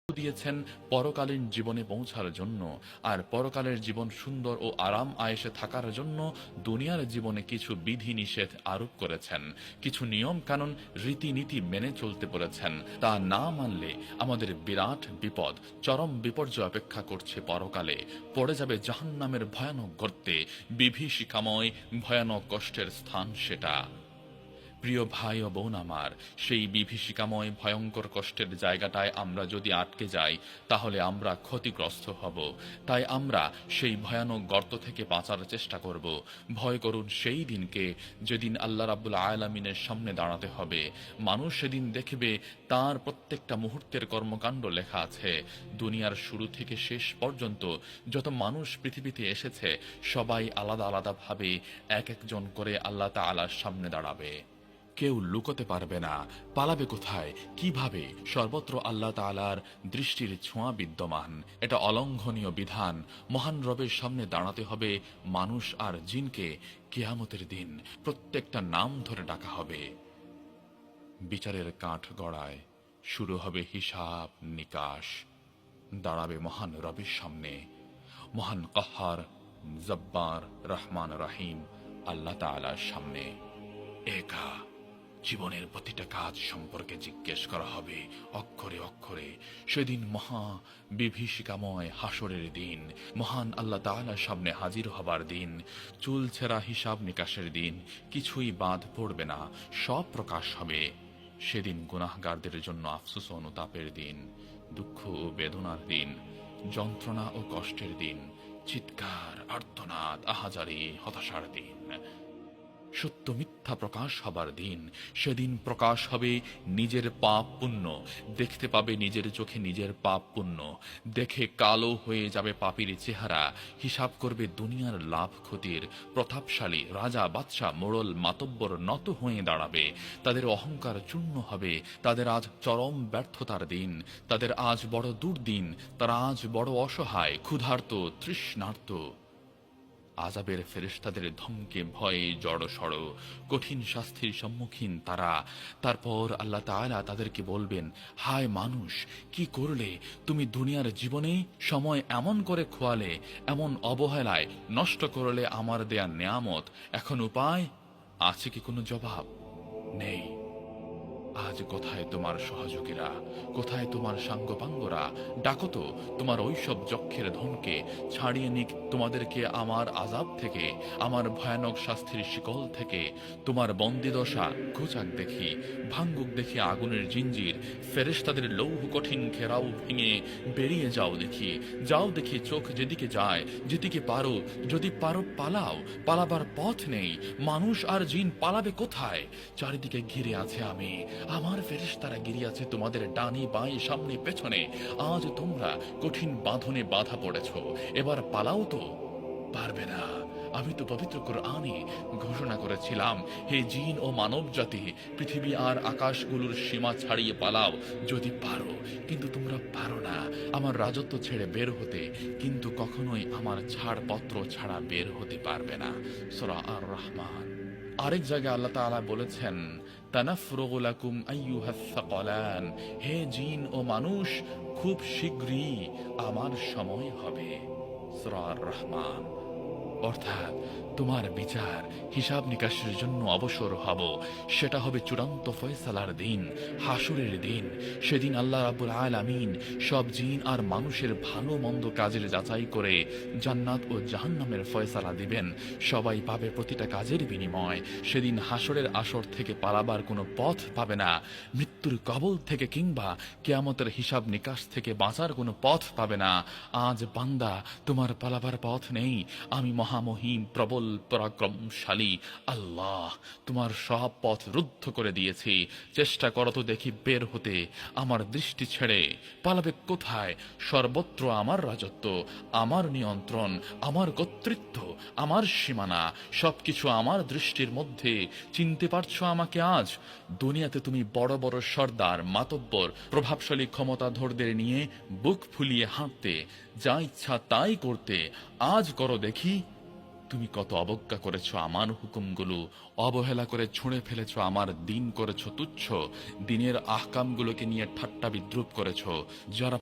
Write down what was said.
দিয়েছেন পরকালীন জীবনে পৌঁছার জন্য। আর পরকালের জীবন সুন্দর ও আরাম আয়েশে থাকার জন্য দুনিয়ার জীবনে কিছু বিধি নিষেধ আরোপ করেছেন, কিছু নিয়ম কানুন রীতিনীতি মেনে চলতে বলেছেন। তা না মানলে আমাদের বিরাট বিপদ, চরম বিপর্যয় অপেক্ষা করছে পরকালে। পড়ে যাবে জাহান্নামের ভয়ানক গর্তে, বিভীষিকাময় ভয়ানক কষ্টের স্থান সেটা। প্রিয় ভাই ও বোন আমার, সেই বিভীষিকাময় ভয়ঙ্কর কষ্টের জায়গাটায় আমরা যদি আটকে যাই তাহলে আমরা ক্ষতিগ্রস্ত হব। তাই আমরা সেই ভয়ানক গর্ত থেকে বাঁচার চেষ্টা করব। ভয় করুন সেই দিনকে যেদিন আল্লাহ রাব্বুল আলামিনের সামনে দাঁড়াতে হবে। মানুষ সেদিন দেখবে তার প্রত্যেকটা মুহূর্তের কর্মকাণ্ড লেখা আছে। দুনিয়ার শুরু থেকে শেষ পর্যন্ত যত মানুষ পৃথিবীতে এসেছে সবাই আলাদা আলাদাভাবে এক একজন করে আল্লাহ তাআলার সামনে দাঁড়াবে। কেউ লুকোতে পারবে না। পালাবে কোথায়, কিভাবে? সর্বত্র আল্লাহ তাআলার দৃষ্টির ছোঁয়া বিদ্যমান। এটা অলঙ্ঘনীয় বিধান। মহান রবের সামনে দাঁড়াতে হবে মানুষ আর জিনকে। কিয়ামতের দিন প্রত্যেকটা নাম ধরে ডাকা হবে। বিচারের কাঠ গড়ায় শুরু হবে হিসাব নিকাশ। দাঁড়াবে মহান রবের সামনে, মহান কাহ্হার, জব্বার, রহমান, রহিম আল্লাহ তাআলার সামনে। একা জীবনের প্রতিটা কাজ সম্পর্কে জিজ্ঞেস করা হবে অক্ষরে অক্ষরে। সেদিন মহা বিভীষিকাময় হাসরের দিন, মহান আল্লাহ তাআলার সামনে হাজির হবার দিন, চুল ছেঁড়া হিসাব নিকাশের দিন। কিছুই বাদ পড়বে না, সব প্রকাশ হবে। সেদিন গুনাহগারদের জন্য আফসোস ও অনুতাপের দিন, দুঃখ ও বেদনার দিন, যন্ত্রণা ও কষ্টের দিন, চিৎকার, আর্তনাদ, আহাজারি, হতাশার দিন। সত্য মিথ্যা প্রকাশ হবার দিন। সেদিন প্রকাশ হবে নিজের পাপ পুণ্য। দেখতে পাবে নিজের চোখে নিজের পাপ পুণ্য। দেখে কালো হয়ে যাবে পাপীর চেহারা। হিসাব করবে দুনিয়ার লাভ ক্ষতির। প্রতাপশালী রাজা, বাদশা, মোড়ল, মাতব্বর নত হয়ে দাঁড়াবে। তাদের অহংকার চূর্ণ হবে। তাদের আজ চরম ব্যর্থতার দিন। তাদের আজ বড় দুর্দিন। তারা আজ বড় অসহায়, ক্ষুধার্ত, তৃষ্ণার্ত। আযাবের ফেরেশতাদের ধমকে ভয়ে জড়সড়, কঠিন শাস্তির সম্মুখীন তারা। তারপর আল্লাহ তাআলা তাদেরকে বলবেন, হায় মানুষ, কি করলে তুমি দুনিয়ার জীবনে? সময় এমন করে খোয়ালে, এমন অবহেলায় নষ্ট করলে আমার দেয়া নেয়ামত। এখন উপায় আছে কি কোনো জবাব? নেই। আজ কোথায় তোমার সহযোগীরা, কোথায় তোমার সাঙ্গপাঙ্গরা? ডাকো তো তোমার ওইসব যক্ষের ধনকে, ছাড়িয়ে নিক তোমাদেরকে আমার আযাব থেকে, আমার ভয়ানক শাস্তির শিকল থেকে। তোমার বন্দিদশা ঘোচাক দেখি, ভাঙ্গুক দেখি আগুনের জিঞ্জির। ফেরেশতাদের লৌহ কঠিন ঘেরাও ভেঙে বেরিয়ে যাও দেখি। যাও দেখি, চোখ যেদিকে যায়, যেদিকে পারো। যদি পারো পালাও, পালাবার পথ নেই। মানুষ আর জিন পালাবে কোথায়? চারিদিকে ঘিরে আছে আমি, আমার ফেরেশতারা গিরিয়াছে তোমাদের ডানে বাঁয়ে সামনে পেছনে। আজ তোমরা কঠিন বাঁধনে বাধা পড়েছ, এবার পালাও তো পারবে না। আমি তো পবিত্র কোরআনে ঘোষণা করেছিলাম, হে জিন ও মানব জাতি, পৃথিবী আর আকাশগুলোর সীমা ছাড়িয়ে পালাও যদি পারো। কিন্তু তোমরা পারো না আমার রাজত্ব ছেড়ে বের হতে, কিন্তু কখনোই আমার ছাড়পত্র ছাড়া বের হতে পারবে না। সূরা আর রহমান। আরেক জায়গায় আল্লাহ তাআলা বলেছেন, তানাফরুগু লাকুম আইয়ুহাস সাকালান, হে জিন ও মানুষ, খুব শীঘ্রই আমার সময় হবে। সূরা আর রহমান। অর্থাৎ তোমার বিচার হিসাব নিকাশের জন্য অবসর হব। সেটা হবে চূড়ান্ত ফয়সালার দিন, হাসুরের দিন। সেদিন আল্লাহ রাব্বুল আলামিন সব জিন আর মানুষের ভালো মন্দ কাজের যাচাই করে জান্নাত ও জাহান্নামের ফয়সালা দিবেন। সবাই পাবে প্রতিটা কাজের বিনিময়। সেদিন হাসরের আসর থেকে পালাবার কোনো পথ পাবে না। মৃত্যুর কবল থেকে কিংবা কিয়ামতের হিসাব নিকাশ থেকে বাঁচার কোনো পথ পাবে না। আজ বান্দা, তোমার পালাবার পথ নেই। আমি মহামহিম, প্রবল, পরাক্রমশালী আল্লাহ তোমার সব পথ রুদ্ধ করে দিয়েছি। চেষ্টা করো তো দেখি বের হতে আমার দৃষ্টি ছেড়ে। পালাবে কোথায়? সর্বত্র আমার রাজত্ব, আমার নিয়ন্ত্রণ, আমার কর্তৃত্ব, আমার সীমানা, সবকিছু আমার দৃষ্টির মধ্যে। চিনতে পারছো আমাকে আজ? দুনিয়াতে তুমি বড় বড় সর্দার, মাতব্বর, প্রভাবশালী ক্ষমতাধরদের নিয়ে বুক ফুলিয়ে হাঁটতে, যা ইচ্ছা তাই করতে। আজ করো দেখি। তুমি কত অবজ্ঞা করেছ আমার হুকুমগুলো, অবহেলা করে ছুঁড়ে ফেলেছ আমার দিন, করেছ তুচ্ছ। দিনের আহকামগুলোকে নিয়ে ঠাট্টা বিদ্রুপ করেছ। যারা